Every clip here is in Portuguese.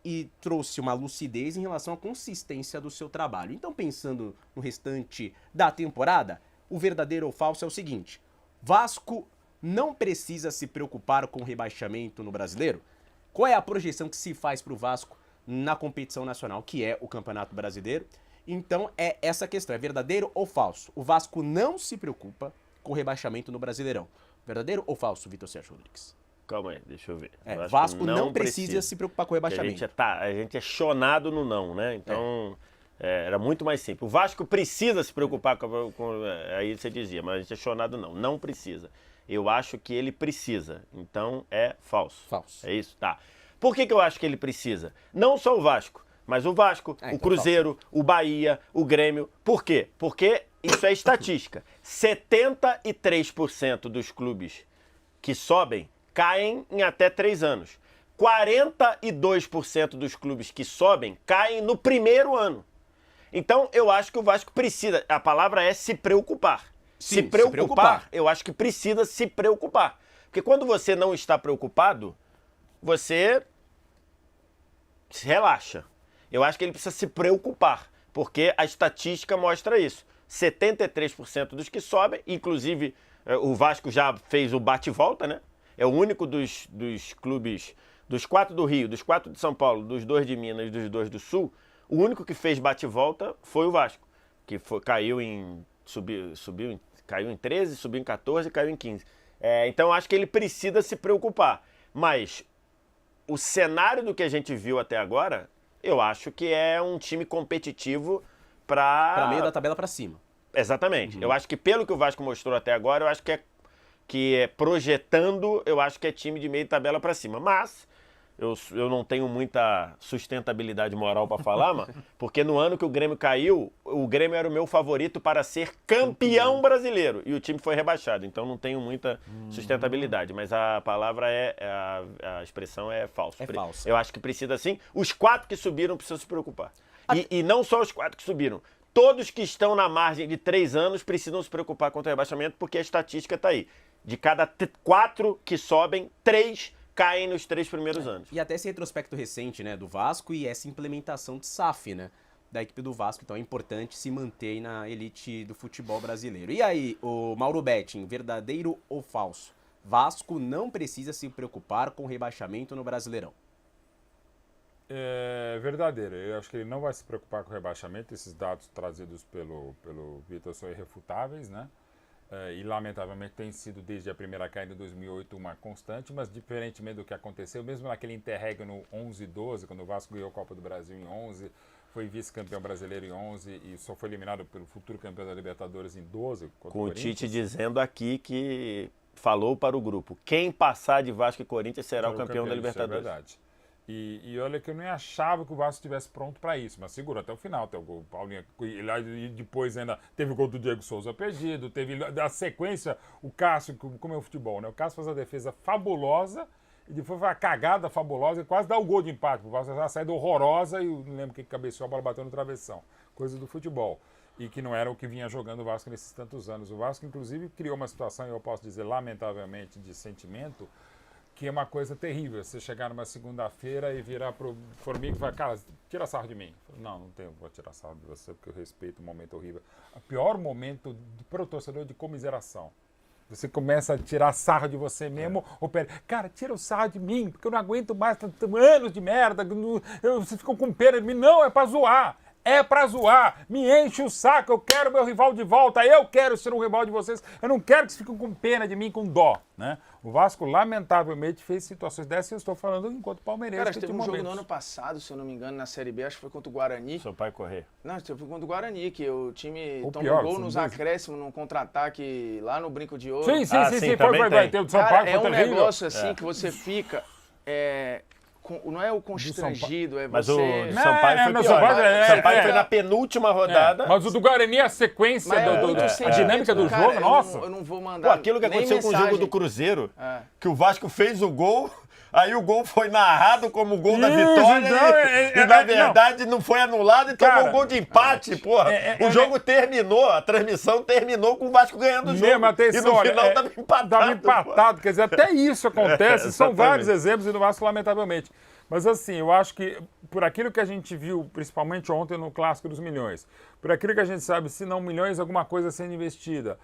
e trouxe uma lucidez em relação à consistência do seu trabalho. Então, pensando no restante da temporada, o verdadeiro ou falso é o seguinte: Vasco não precisa se preocupar com o rebaixamento no Brasileiro? Qual é a projeção que se faz para o Vasco na competição nacional, que é o Campeonato Brasileiro? Então, é essa questão, é verdadeiro ou falso? O Vasco não se preocupa com o rebaixamento no Brasileirão. Verdadeiro ou falso, Vitor Sérgio Rodrigues? Calma aí, deixa eu ver. Vasco não precisa se preocupar com o rebaixamento. A gente é chonado no não, né? Então, era muito mais simples. O Vasco precisa se preocupar com... Aí você dizia, mas a gente é chonado não. Não precisa. Eu acho que ele precisa. Então, é falso. Falso. É isso? Tá. Por que eu acho que ele precisa? Não só o Vasco, mas o Vasco, o Cruzeiro, o Bahia, o Grêmio. Por quê? Porque isso é estatística. 73% dos clubes que sobem caem em até 3 anos. 42% dos clubes que sobem caem no primeiro ano. Então, eu acho que o Vasco precisa, a palavra é se preocupar. Sim, se preocupar, eu acho que precisa se preocupar. Porque quando você não está preocupado, você se relaxa. Eu acho que ele precisa se preocupar, porque a estatística mostra isso. 73% dos que sobem, inclusive o Vasco já fez o bate-volta, né? É o único dos clubes, dos 4 do Rio, dos 4 de São Paulo, dos 2 de Minas e dos 2 do Sul, o único que fez bate-volta foi o Vasco, que caiu em 13, subiu em 14 e caiu em 15. Então eu acho que ele precisa se preocupar. Mas o cenário do que a gente viu até agora, eu acho que é um time competitivo para meio da tabela para cima. Exatamente. Eu acho que pelo que o Vasco mostrou até agora, eu acho que projetando, eu acho que é time de meio de tabela para cima. Mas eu não tenho muita sustentabilidade moral para falar, mano, porque no ano que o Grêmio caiu, o Grêmio era o meu favorito para ser campeão brasileiro e o time foi rebaixado. Então não tenho muita sustentabilidade, mas a palavra a expressão é falso. É falso. Eu acho que precisa sim. Os 4 que subiram precisam se preocupar. E não só os 4 que subiram. Todos que estão na margem de 3 anos precisam se preocupar contra o rebaixamento, porque a estatística está aí. De cada 4 que sobem, 3 caem nos 3 primeiros anos. E até esse retrospecto recente, né, do Vasco e essa implementação de SAF, né, da equipe do Vasco. Então é importante se manter na elite do futebol brasileiro. E aí, o Mauro Betting, verdadeiro ou falso? Vasco não precisa se preocupar com o rebaixamento no Brasileirão. É verdadeiro. Eu acho que ele não vai se preocupar com o rebaixamento. Esses dados trazidos pelo Vitor são irrefutáveis, né? E lamentavelmente tem sido desde a primeira queda em 2008 uma constante, mas diferentemente do que aconteceu, mesmo naquele interregno 11-12, quando o Vasco ganhou a Copa do Brasil em 11, foi vice-campeão brasileiro em 11 e só foi eliminado pelo futuro campeão da Libertadores em 12. Com o Tite dizendo aqui que falou para o grupo, quem passar de Vasco e Corinthians será o campeão da Libertadores. Isso é verdade. E olha que eu nem achava que o Vasco estivesse pronto para isso, mas segura até o final, até o gol. Paulinho, e depois ainda teve o gol do Diego Souza perdido, teve da sequência o Cássio, como é o futebol, né? O Cássio faz a defesa fabulosa e depois foi uma cagada fabulosa e quase dá o gol de empate. O Vasco já saída horrorosa e eu não lembro quem cabeceou, a bola bateu no travessão. Coisa do futebol. E que não era o que vinha jogando o Vasco nesses tantos anos. O Vasco, inclusive, criou uma situação, eu posso dizer, lamentavelmente, de sentimento, que é uma coisa terrível. Você chegar numa segunda-feira e virar pro Formiga e falar, cara, tira sarro de mim. Não vou tirar sarro de você, porque eu respeito o momento horrível. O pior momento para o torcedor de comiseração. Você começa a tirar sarro de você mesmo, ou pera, cara, tira o sarro de mim, porque eu não aguento mais anos de merda, vocês ficam com pena de mim. Não, é pra zoar. É pra zoar, me enche o saco, eu quero meu rival de volta, eu quero ser um rival de vocês, eu não quero que vocês fiquem com pena de mim, com dó, né? O Vasco, lamentavelmente, fez situações dessas e eu estou falando enquanto palmeirense. Cara, teve um jogo no ano passado, se eu não me engano, na Série B, acho que foi contra o Guarani. Seu pai correr. Não, foi contra o Guarani, que o time Ou tomou pior, gol nos acréscimos, num contra-ataque lá no Brinco de Ouro. Sim, vai ter o de São Cara, Paulo, é foi um terrível. negócio assim que você fica... não é o constrangido, é você... Mas o Sampaio foi não, pior. Sampaio foi é. na penúltima rodada. Mas o do Guarani, a sequência, Mas é muito a sentimento, dinâmica do cara, jogo, nossa. Eu não vou Pô, mandar aquilo que nem aconteceu com o jogo mensagem. do Cruzeiro, que o Vasco fez o gol, aí o gol foi narrado como o gol da vitória então, e na verdade não foi anulado e tomou um gol de empate, porra. O jogo terminou, a transmissão terminou com o Vasco ganhando o jogo. E no final tava empatado. Tava empatado, quer dizer, até isso acontece, são vários exemplos e no Vasco, lamentavelmente. Mas assim, eu acho que por aquilo que a gente viu, principalmente ontem no Clássico dos Milhões, por aquilo que a gente sabe, se não milhões, alguma coisa sendo investida,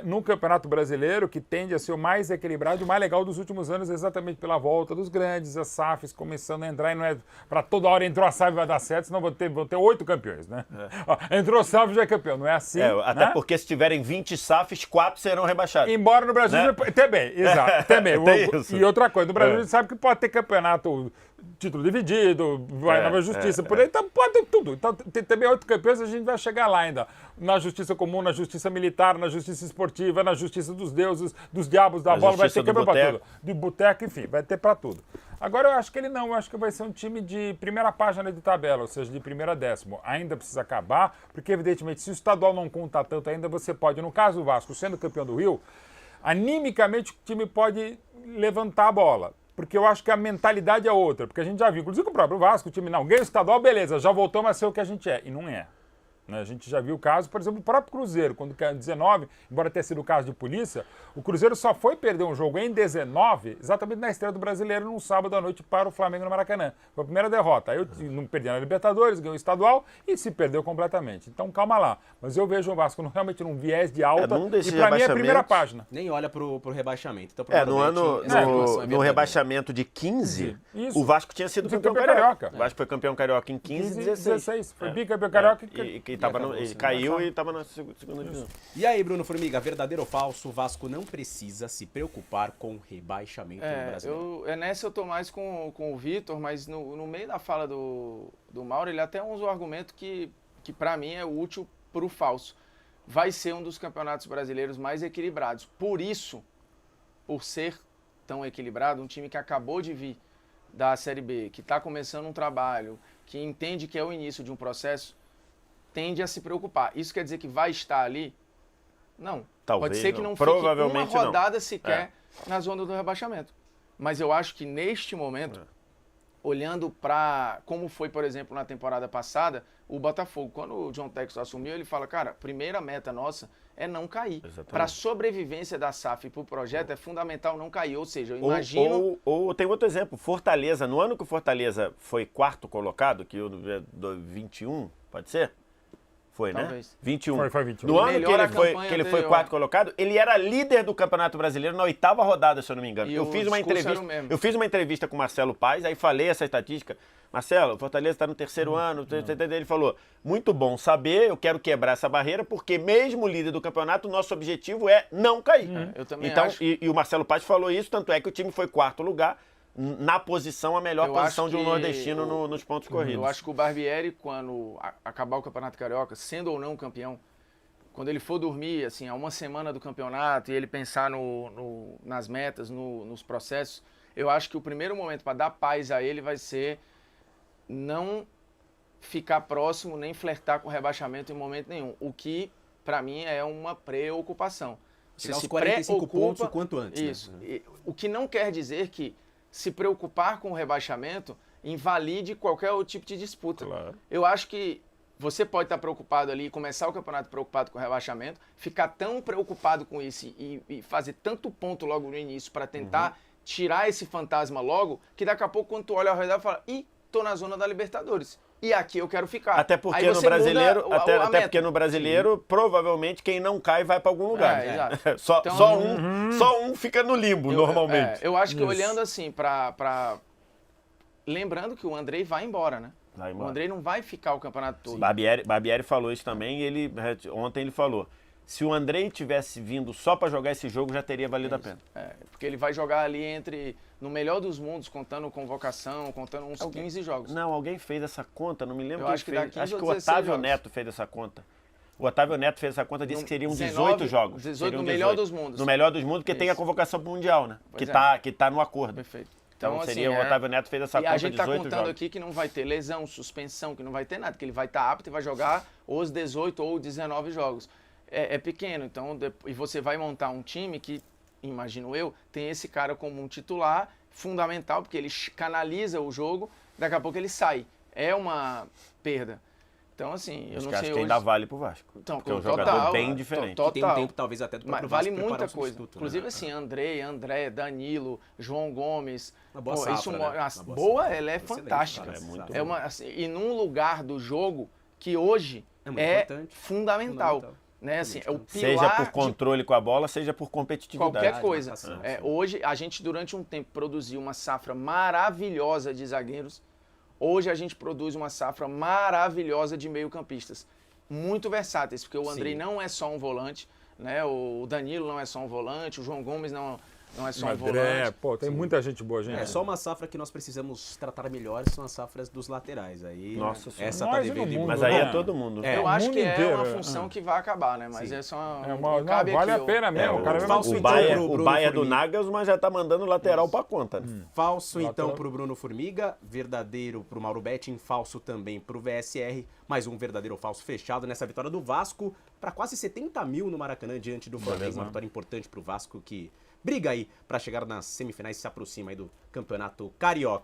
no Campeonato Brasileiro, que tende a ser o mais equilibrado e o mais legal dos últimos anos, exatamente pela volta dos grandes, as SAFs começando a entrar, e não é para toda hora entrou a SAF vai dar certo, senão vão ter 8 campeões, né? Ó, entrou a SAF já é campeão, não é assim, até né? porque se tiverem 20 SAFs, 4 serão rebaixados. Embora no Brasil, Né? também, exato, também. Tem isso. E outra coisa, no Brasil a gente sabe que pode ter campeonato, título dividido, vai na justiça, por aí, então pode ter tudo. Então tem também 8 campeões, a gente vai chegar lá ainda. Na justiça comum, na justiça militar, na justiça esportiva, na justiça dos deuses, dos diabos da bola, vai ter campeão pra tudo. De boteco, enfim, vai ter pra tudo. Agora eu acho que ele não, eu acho que vai ser um time de primeira página de tabela, ou seja, de primeira a décimo. Ainda precisa acabar, porque evidentemente se o estadual não conta tanto ainda, você pode, no caso do Vasco, sendo campeão do Rio, animicamente o time pode levantar a bola. Porque eu acho que a mentalidade é outra. Porque a gente já viu, inclusive com o próprio Vasco, o time não ganha o estadual, beleza, já voltamos a ser o que a gente é. E não é. A gente já viu o caso, por exemplo, do próprio Cruzeiro, quando caiu em 19, embora tenha sido o caso de polícia, o Cruzeiro só foi perder um jogo em 19, exatamente na estreia do Brasileiro, num sábado à noite para o Flamengo no Maracanã. Foi a primeira derrota. Aí não perdeu na Libertadores, ganhou o estadual e se perdeu completamente. Então calma lá. Mas eu vejo o Vasco realmente num viés de alta e para mim é a primeira página. Nem olha pro rebaixamento. Então, no rebaixamento de 15, Isso. o Vasco tinha sido campeão carioca. O Vasco foi campeão carioca em 15 e 16. Foi bicampeão carioca e caiu e estava na segunda divisão. E aí, Bruno Formiga, verdadeiro ou falso, o Vasco não precisa se preocupar com rebaixamento no Brasileiro? Nessa eu tô mais com o Vitor, mas no meio da fala do Mauro, ele até usa o argumento que para mim é útil pro falso. Vai ser um dos campeonatos brasileiros mais equilibrados. Por isso, por ser tão equilibrado, um time que acabou de vir da Série B, que está começando um trabalho, que entende que é o início de um processo, tende a se preocupar. Isso quer dizer que vai estar ali? Não. Talvez pode ser que não fique uma rodada sequer na zona do rebaixamento. Mas eu acho que neste momento, olhando para como foi, por exemplo, na temporada passada, o Botafogo, quando o John Textor assumiu, ele fala, cara, a primeira meta nossa é não cair. Para a sobrevivência da SAF e para o projeto é fundamental não cair. Ou seja, eu imagino... Ou tem outro exemplo, Fortaleza. No ano que o Fortaleza foi quarto colocado, que o do 21, pode ser? Foi, Talvez. Né? 21. Foi 21. No ano que ele foi quarto colocado, ele era líder do Campeonato Brasileiro na 8ª rodada, se eu não me engano. Eu fiz uma entrevista com o Marcelo Paes, aí falei essa estatística. Marcelo, o Fortaleza está no 3º ano. Ele falou, muito bom saber, eu quero quebrar essa barreira, porque mesmo líder do campeonato, o nosso objetivo é não cair. Eu também acho. E o Marcelo Paes falou isso, tanto é que o time foi quarto lugar, na posição, a melhor posição de um nordestino nos pontos corridos. Eu acho que o Barbieri, quando acabar o Campeonato Carioca, sendo ou não campeão, quando ele for dormir, assim, a uma semana do campeonato e ele pensar nas metas, nos processos, eu acho que o primeiro momento para dar paz a ele vai ser não ficar próximo, nem flertar com o rebaixamento em momento nenhum. O que, para mim, é uma preocupação. Você se 45 pontos o quanto antes. Isso. Né? O que não quer dizer que se preocupar com o rebaixamento invalide qualquer outro tipo de disputa. Claro. Eu acho que você pode estar preocupado ali, começar o campeonato preocupado com o rebaixamento, ficar tão preocupado com isso e fazer tanto ponto logo no início para tentar tirar esse fantasma logo, que daqui a pouco quando tu olha ao redor e fala, tô na zona da Libertadores. E aqui eu quero ficar. Até porque no brasileiro, provavelmente quem não cai vai para algum lugar. Só um fica no limbo, normalmente. Eu acho que olhando assim lembrando que o Andrei vai embora, né? O Andrei não vai ficar o campeonato todo. Barbieri falou isso também e ontem ele falou, se o Andrei tivesse vindo só para jogar esse jogo, já teria valido a pena. Porque ele vai jogar ali no melhor dos mundos, contando convocação, contando uns 15 jogos. Não, alguém fez essa conta, não me lembro quem fez. Acho que o Otávio Neto fez essa conta. O Otávio Neto fez essa conta, disse que seriam 18 jogos. 18 no melhor dos mundos. No melhor dos mundos, porque tem a convocação pro Mundial, né? Que tá no acordo. Perfeito. Então seria o Otávio Neto fez essa conta, 18 jogos. E a gente tá contando aqui que não vai ter lesão, suspensão, que não vai ter nada, que ele vai estar apto e vai jogar os 18 ou 19 jogos. É pequeno, então, e você vai montar um time que, imagino eu, tem esse cara como um titular fundamental, porque ele canaliza o jogo, daqui a pouco ele sai. É uma perda. Então, assim, eu Acho não que sei que hoje... ainda vale pro Vasco. Então, porque é um total, jogador bem diferente. Que tem um total. tempo, talvez, até do próprio Mas vale Vasco preparar muita um coisa. substituto, né? Inclusive, assim, André, Danilo, João Gomes. Uma boa pô, safra, isso, né? a Uma boa boa, safra. ela é Excelente, fantástica. cara, é muito safra. É uma, assim, e num lugar do jogo que hoje É muito é importante. fundamental. Né? Assim, é o pilar Seja por de controle com a bola, seja por competitividade. qualquer coisa. marcação, É, sim. hoje, a gente, durante um tempo, produziu uma safra maravilhosa de zagueiros. Hoje, a gente produz uma safra maravilhosa de meio-campistas. Muito versáteis, porque o Andrei Sim. não é só um volante, né? O Danilo não é só um volante, o João Gomes não é só um André, volante. pô, tem muita gente boa, gente. É só uma safra que nós precisamos tratar melhor, são as safras dos laterais. Aí, Nossa Senhora. essa Nós tá e no devendo ir mundo, Mas embora. aí né? é todo mundo. É. Eu o acho mundo que é inteiro, uma é. função que vai acabar, né? Mas Sim. é só. Não, cabe vale aqui, a ó. pena mesmo. o cara é falso mesmo... O então Baia, pro o Bruno Baia do Formiga. Nagelsmann já tá mandando lateral pra conta. Né? Falso, então, Lateral. pro Bruno Formiga, verdadeiro pro Mauro Betting, falso também pro VSR, mais um verdadeiro ou falso fechado nessa vitória do Vasco para quase 70 mil no Maracanã diante do Flamengo. Beleza. Uma vitória importante pro Vasco que briga aí para chegar nas semifinais e se aproxima aí do Campeonato Carioca.